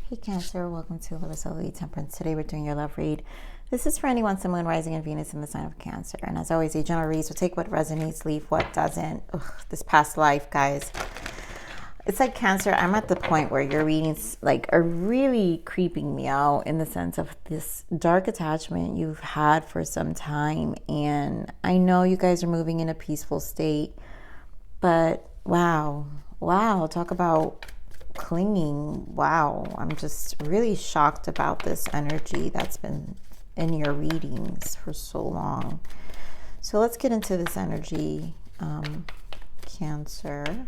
Hey Cancer, welcome to Larisa Lili Temperance. Today we're doing your love read. This is for anyone, Sun, Moon, Rising, and Venus in the sign of Cancer. And as always, a general read, so take what resonates, leave what doesn't. Ugh, this past life, guys. It's like Cancer, I'm at the point where your readings are really creeping me out in the sense of this dark attachment you've had for some time. And I know you guys are moving in a peaceful state, but wow, talk about clinging. Wow, I'm just really shocked about this energy that's been in your readings for so long. So let's get into this energy, Cancer.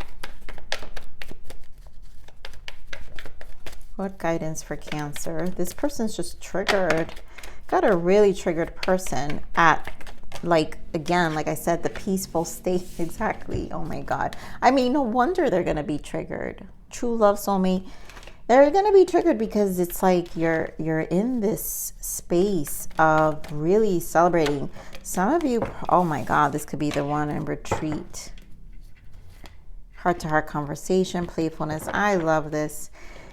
What guidance for Cancer? This person's just triggered. Got a really triggered person at, again, like I said, the peaceful state. Exactly. Oh my God. I mean, no wonder they're going to be triggered. True love, soulmate. They're going to be triggered because it's like you're in this space of really celebrating. Some of you, oh my God, this could be the one in retreat. Heart-to-heart conversation, playfulness. I love this.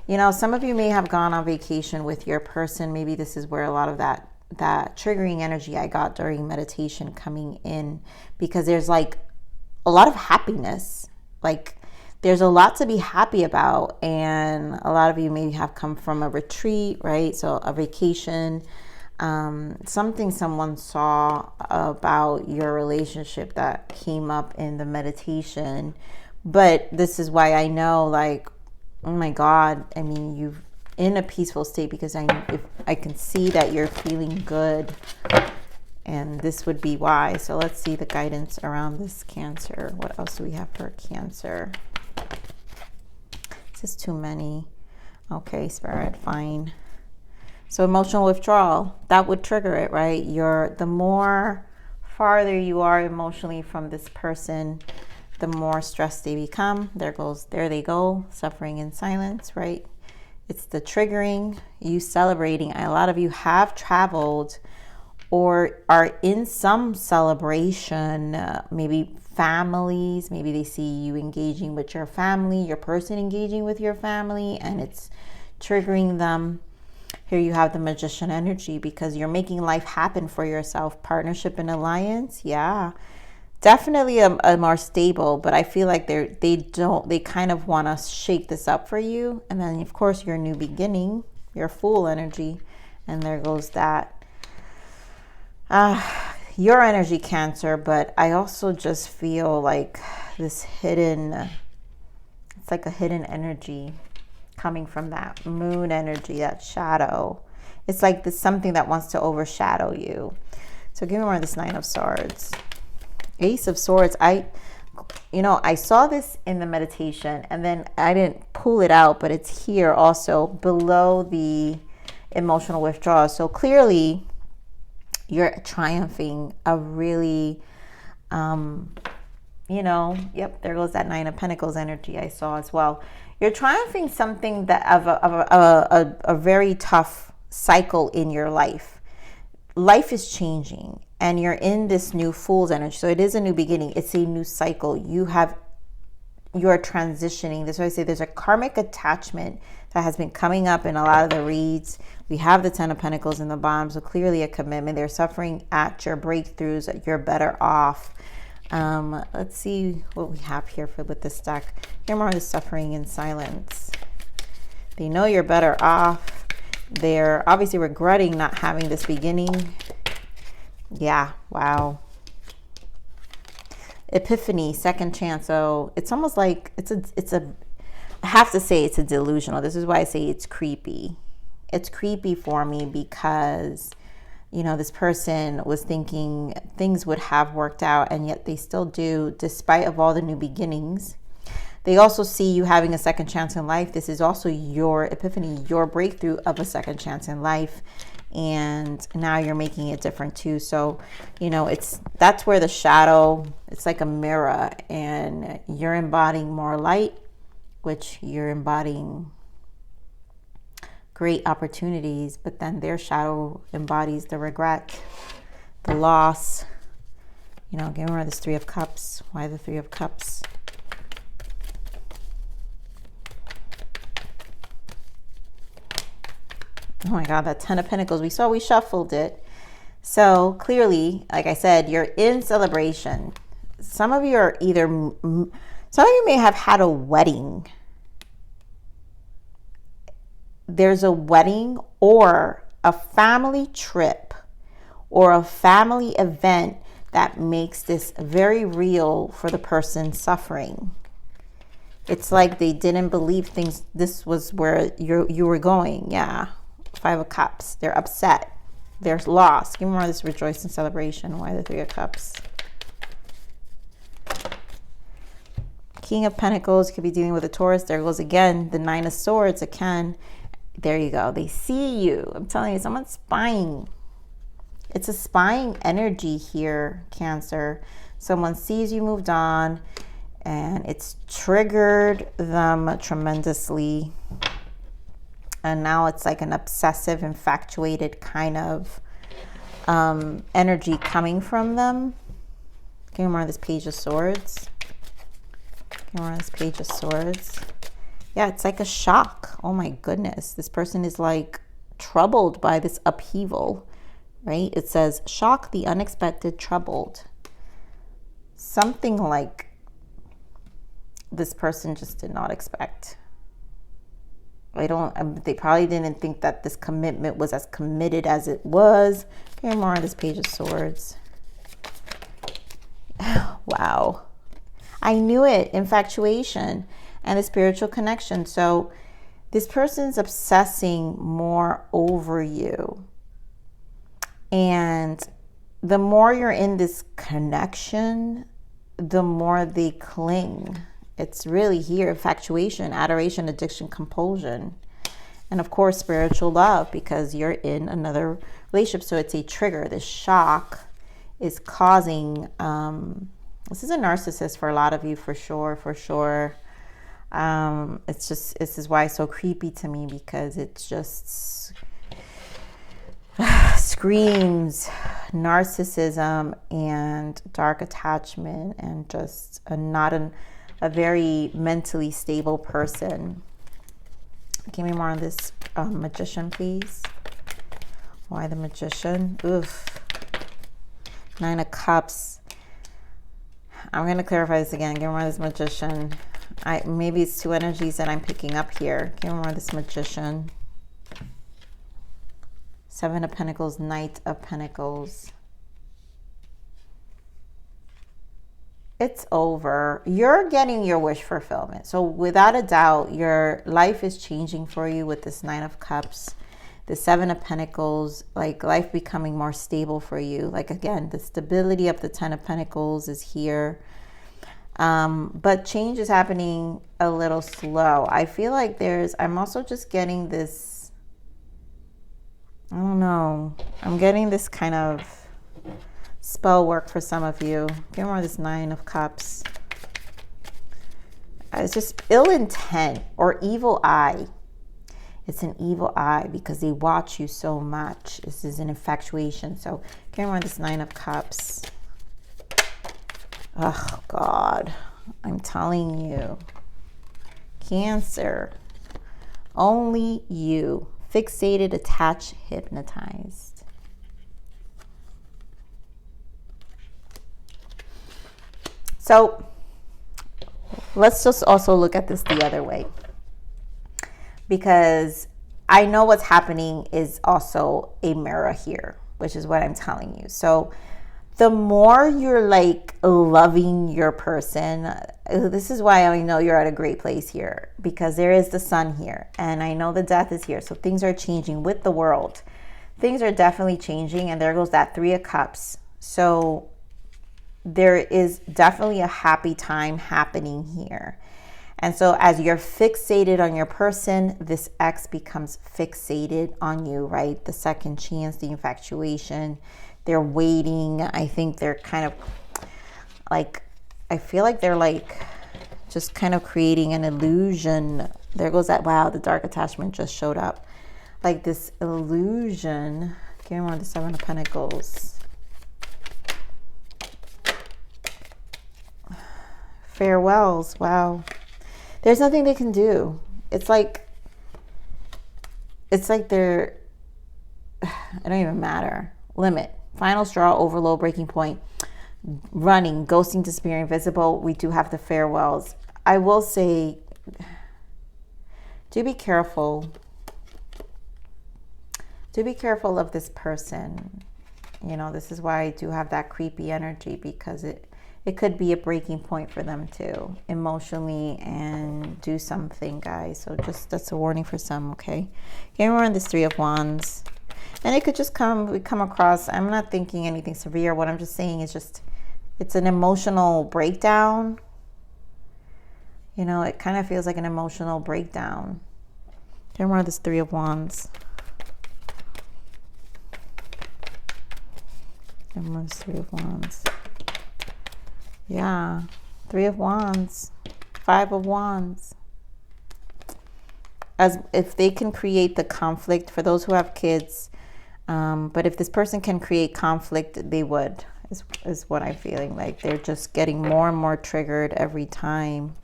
You know, some of you may have gone on vacation with your person. Maybe this is where a lot of that triggering energy I got during meditation coming in, because there's like a lot of happiness. Like there's a lot to be happy about. And a lot of you maybe have come from a retreat, right? So a vacation, something someone saw about your relationship that came up in the meditation. But this is why I know, like, oh my God, I mean, you've in a peaceful state, because I can see that you're feeling good, and this would be why. So let's see the guidance around this Cancer. What else do we have for Cancer? This is too many. Okay, Spirit, fine. So emotional withdrawal, that would trigger it, right? The more farther you are emotionally from this person, the more stressed they become. There they go, suffering in silence, right? It's the triggering, you celebrating. A lot of you have traveled or are in some celebration, maybe families, maybe they see you engaging with your family, your person engaging with your family, and it's triggering them. Here you have the Magician energy, because you're making life happen for yourself. Partnership and alliance, yeah. Definitely a more stable, but I feel like they kind of want to shake this up for you. And then of course your new beginning, your Fool energy, and there goes that. Your energy, Cancer, but I also just feel like this hidden, it's like a hidden energy coming from that Moon energy, that shadow. It's like this something that wants to overshadow you. So give me more of this Nine of Swords. Ace of Swords. I saw this in the meditation and then I didn't pull it out, but it's here also below the emotional withdrawal. So clearly you're triumphing a really, yep, there goes that Nine of Pentacles energy I saw as well. You're triumphing something that of a very tough cycle in your life. Life is changing and you're in this new Fool's energy. So it is a new beginning. It's a new cycle. You are transitioning. That's why I say there's a karmic attachment that has been coming up in a lot of the reads. We have the Ten of Pentacles in the bottom. So clearly a commitment. They're suffering at your breakthroughs. You're better off. Let's see what we have here with this deck. Here more is suffering in silence. They know you're better off. They're obviously regretting not having this beginning. Yeah, wow. Epiphany, second chance. So it's almost like I have to say it's a delusional. This is why I say it's creepy. It's creepy for me because, this person was thinking things would have worked out, and yet they still do, despite of all the new beginnings. They also see you having a second chance in life. This is also your epiphany, your breakthrough of a second chance in life. And now you're making it different too. So, that's where the shadow, it's like a mirror, and you're embodying more light, which you're embodying great opportunities, but then their shadow embodies the regret, the loss. Give me more this Three of Cups. Why the Three of Cups? Oh my God, that 10 of Pentacles. We shuffled it. So clearly, like I said, you're in celebration. Some of you are some of you may have had a wedding. There's a wedding or a family trip or a family event that makes this very real for the person suffering. It's like they didn't believe this was where you were going. Yeah. 5 of Cups. They're upset. They're lost. Give me more of this rejoice and celebration. Why the 3 of Cups? King of Pentacles. Could be dealing with a Taurus. There goes again the 9 of Swords. Again. There you go. They see you. I'm telling you, someone's spying. It's a spying energy here, Cancer. Someone sees you moved on and it's triggered them tremendously. And now it's like an obsessive, infatuated kind of energy coming from them. Give me more of this Page of Swords. Give me more of this Page of Swords. Yeah, it's like a shock. Oh my goodness. This person is like troubled by this upheaval, right? It says shock, the unexpected, troubled. Something like this person just did not expect. They probably didn't think that this commitment was as committed as it was. Okay, more on this Page of Swords. Wow. I knew it. Infatuation and the spiritual connection. So this person's obsessing more over you. And the more you're in this connection, the more they cling. It's really here, infatuation, adoration, addiction, compulsion. And of course, spiritual love, because you're in another relationship. So it's a trigger. This shock is causing, this is a narcissist for a lot of you, for sure, for sure. This is why it's so creepy to me, because it's just screams narcissism and dark attachment and just not a very mentally stable person. Give me more on this Magician, please. Why the Magician? Oof. 9 of Cups. I'm going to clarify this again. Give me more of this Magician. Maybe it's 2 energies that I'm picking up here. Give me more of this Magician. 7 of Pentacles, Knight of Pentacles. It's over. You're getting your wish fulfillment. So without a doubt, your life is changing for you with this 9 of Cups. The 7 of Pentacles, like life becoming more stable for you. Like again, the stability of the 10 of Pentacles is here. But change is happening a little slow. I feel like I'm also just getting this, I don't know. I'm getting this kind of spell work for some of you. Give me more of this 9 of Cups. It's just ill intent or evil eye. It's an evil eye because they watch you so much. This is an infatuation. So give me more of this 9 of Cups. Oh, God. I'm telling you. Cancer. Only you. Fixated, attached, hypnotized. So let's just also look at this the other way, because I know what's happening is also a mirror here, which is what I'm telling you. So the more you're like loving your person, this is why I know you're at a great place here, because there is the Sun here and I know the Death is here. So things are changing with the world. Things are definitely changing, and there goes that 3 of Cups. So there is definitely a happy time happening here. And so as you're fixated on your person, this X becomes fixated on you, right? The second chance, the infatuation, they're waiting. I think they're kind of like, I feel like they're like just kind of creating an illusion. There goes that, wow, the dark attachment just showed up. Like this illusion. Give me more of the 7 of Pentacles. Farewells. Wow. There's nothing they can do. It's like they're it don't even matter. Limit, final straw, overload, breaking point, running, ghosting, disappearing, invisible. We do have the farewells. I will say, do be careful. Do be careful of this person. You know, this is why I do have that creepy energy, because it could be a breaking point for them too, emotionally, and do something, guys. So just, that's a warning for some, okay? Here we're on this Three of Wands. And it could just come across, I'm not thinking anything severe. What I'm just saying is just, it's an emotional breakdown. You know, it kind of feels like an emotional breakdown. Here we're on this Three of Wands. Here we're on this Three of Wands. Yeah, Three of Wands, Five of Wands. As if they can create the conflict for those who have kids, but if this person can create conflict, they would, is what I'm feeling like. They're just getting more and more triggered every time.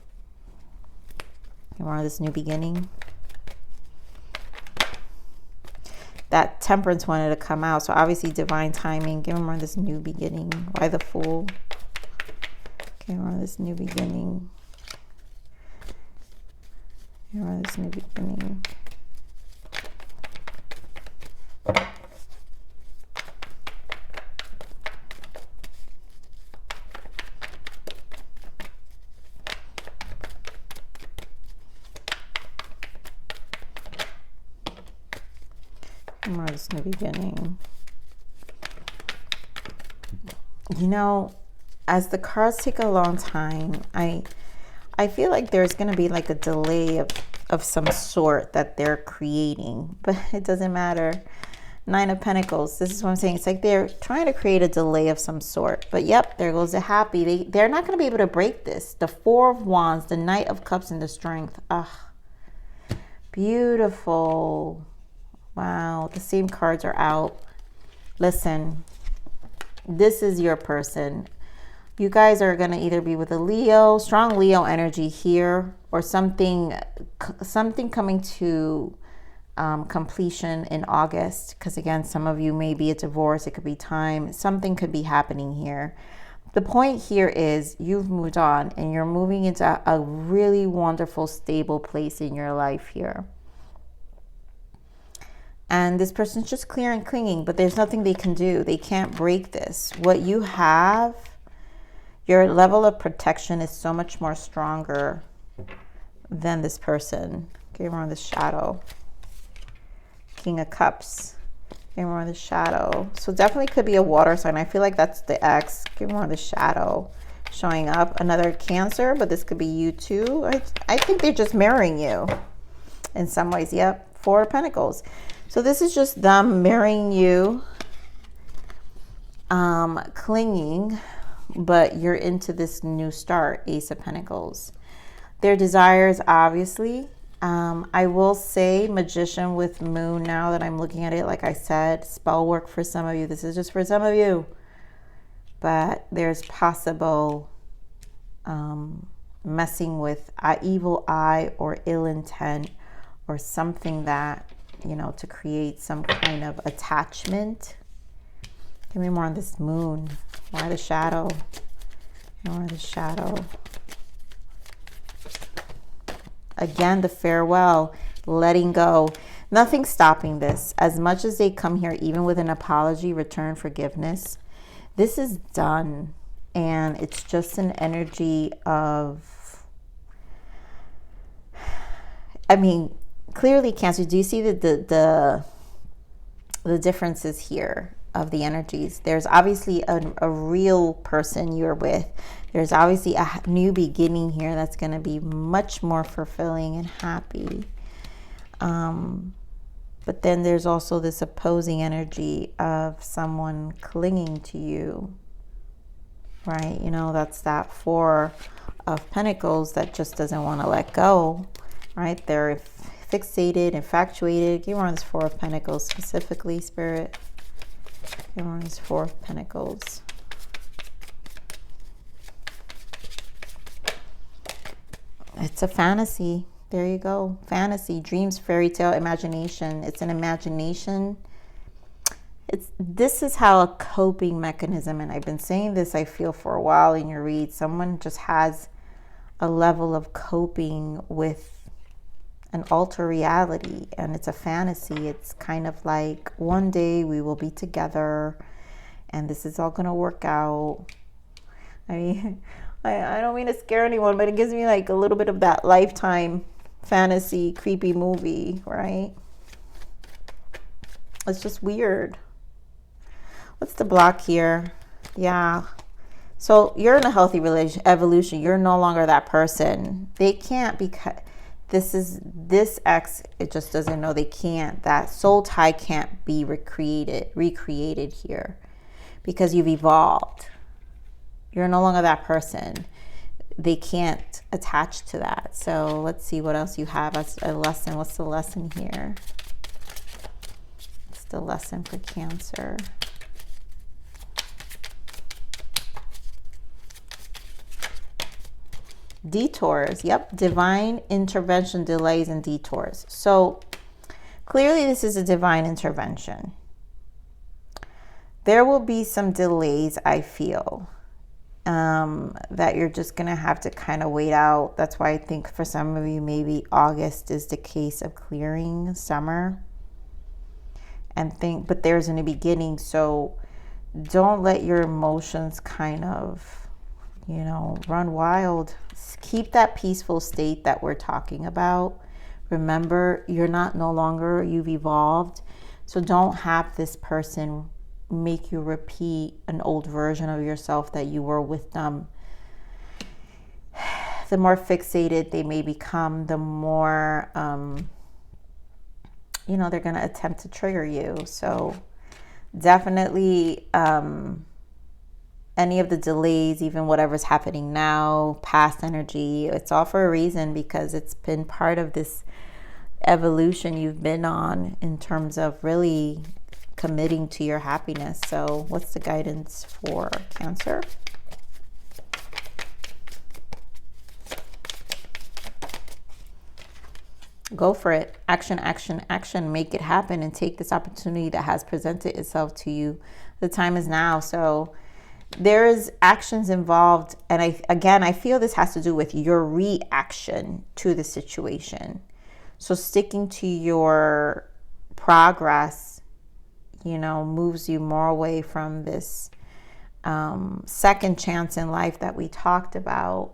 You want this new beginning. That Temperance wanted to come out, so obviously divine timing. Give them more this new beginning. Why the Fool? Okay, we're on this new beginning. We're on this new beginning. We're on this new beginning. You know, as the cards take a long time, I feel like there's going to be like a delay of some sort that they're creating, but it doesn't matter. Nine of Pentacles, this is what I'm saying. It's like they're trying to create a delay of some sort, but yep, there goes the happy. They're not going to be able to break this. The Four of Wands, the Knight of Cups, and the Strength. Ah, beautiful. Wow, the same cards are out. Listen, this is your person. You guys are going to either be with a Leo, strong Leo energy here, or something coming to completion in August. Because again, some of you may be a divorce. It could be time. Something could be happening here. The point here is you've moved on and you're moving into a really wonderful, stable place in your life here. And this person's just clear and clinging, but there's nothing they can do. They can't break this. What you have, your level of protection is so much more stronger than this person. Okay, we're on the Shadow. King of Cups. Okay, we're on the Shadow. So definitely could be a water sign. I feel like that's the ex. Okay, we're on the Shadow showing up. Another Cancer, but this could be you too. I think they're just mirroring you in some ways. Yep, Four of Pentacles. So this is just them marrying you, clinging, but you're into this new start, Ace of Pentacles. Their desires, obviously. I will say Magician with Moon now that I'm looking at it. Like I said, spell work for some of you. This is just for some of you. But there's possible messing with evil eye or ill intent or something that, you know, to create some kind of attachment. Give me more on this Moon. Why the Shadow? More on the Shadow. Again, the farewell, letting go. Nothing's stopping this. As much as they come here, even with an apology, return, forgiveness, this is done. And it's just an energy of, I mean, clearly, Cancer, do you see the differences here of the energies? There's obviously a real person you're with. There's obviously a new beginning here that's going to be much more fulfilling and happy. But then there's also this opposing energy of someone clinging to you, right? You know, that's that Four of Pentacles that just doesn't want to let go, right? They're fixated, infatuated. Give me on this Four of Pentacles specifically, Spirit. Give me on this Four of Pentacles. It's a fantasy. There you go. Fantasy, dreams, fairy tale, imagination. It's an imagination This is how a coping mechanism, and I've been saying this, I feel, for a while in your read, someone just has a level of coping with an alter reality, and it's a fantasy. It's kind of like, one day we will be together and this is all gonna work out. I mean, I don't mean to scare anyone, but it gives me like a little bit of that Lifetime fantasy creepy movie, right? It's just weird. What's the block here? Yeah. So you're in a healthy evolution. You're no longer that person. They can't, because this ex, it just doesn't know, they can't. That soul tie can't be recreated here, because you've evolved. You're no longer that person. They can't attach to that. So let's see what else you have as a lesson. What's the lesson here? What's the lesson for Cancer? Detours. Yep. Divine intervention, delays, and detours. So clearly this is a divine intervention. There will be some delays, I feel, that you're just going to have to kind of wait out. That's why I think for some of you, maybe August is the case of clearing summer. But there's a new beginning. So don't let your emotions kind of, run wild. Keep that peaceful state that we're talking about. Remember, you're no longer, you've evolved. So don't have this person make you repeat an old version of yourself that you were with them. The more fixated they may become, the more, they're going to attempt to trigger you. So definitely, any of the delays, even whatever's happening now, past energy, it's all for a reason, because it's been part of this evolution you've been on in terms of really committing to your happiness. So what's the guidance for Cancer? Go for it. Action, action, action. Make it happen and take this opportunity that has presented itself to you. The time is now. So there is actions involved. And I feel this has to do with your reaction to the situation. So sticking to your progress, moves you more away from this second chance in life that we talked about.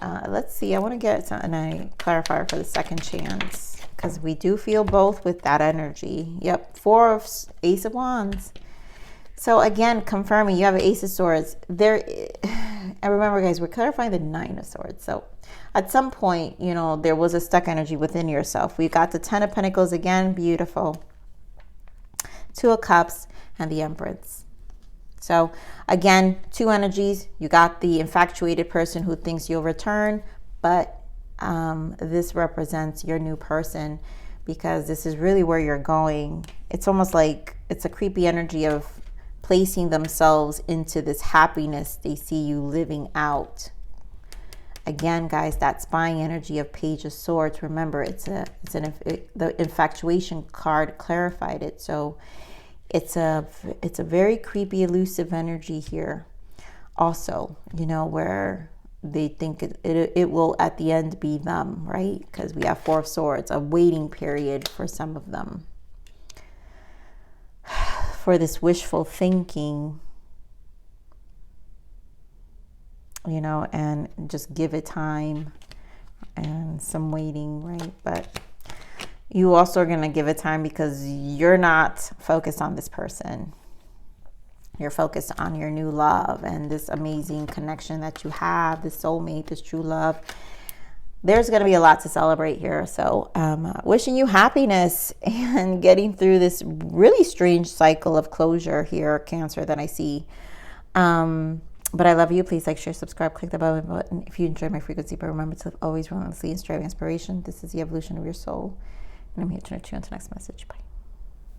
Let's see. I want to get a clarifier for the second chance, because we do feel both with that energy. Yep. Ace of Wands. So again, confirming you have an Ace of Swords. And remember, guys, we're clarifying the Nine of Swords. So at some point, there was a stuck energy within yourself. We got the Ten of Pentacles again. Beautiful. Two of Cups and the Empress. So again, two energies. You got the infatuated person who thinks you'll return, but this represents your new person, because this is really where you're going. It's almost like it's a creepy energy of placing themselves into this happiness they see you living out. Again, guys, that spying energy of Page of Swords. Remember, the infatuation card clarified it. So it's a very creepy, elusive energy here. Also, where they think it will at the end be them, right? Because we have Four of Swords, a waiting period for some of them. For this wishful thinking, and just give it time and some waiting, right? But you also are going to give it time because you're not focused on this person. You're focused on your new love and this amazing connection that you have, this soulmate, this true love. There's going to be a lot to celebrate here. So wishing you happiness and getting through this really strange cycle of closure here, Cancer, that I see. But I love you. Please like, share, subscribe, click the button if you enjoy my frequency. But remember to always relentlessly and strive inspiration. This is the evolution of your soul. And I'm here to nurture you until next message. Bye.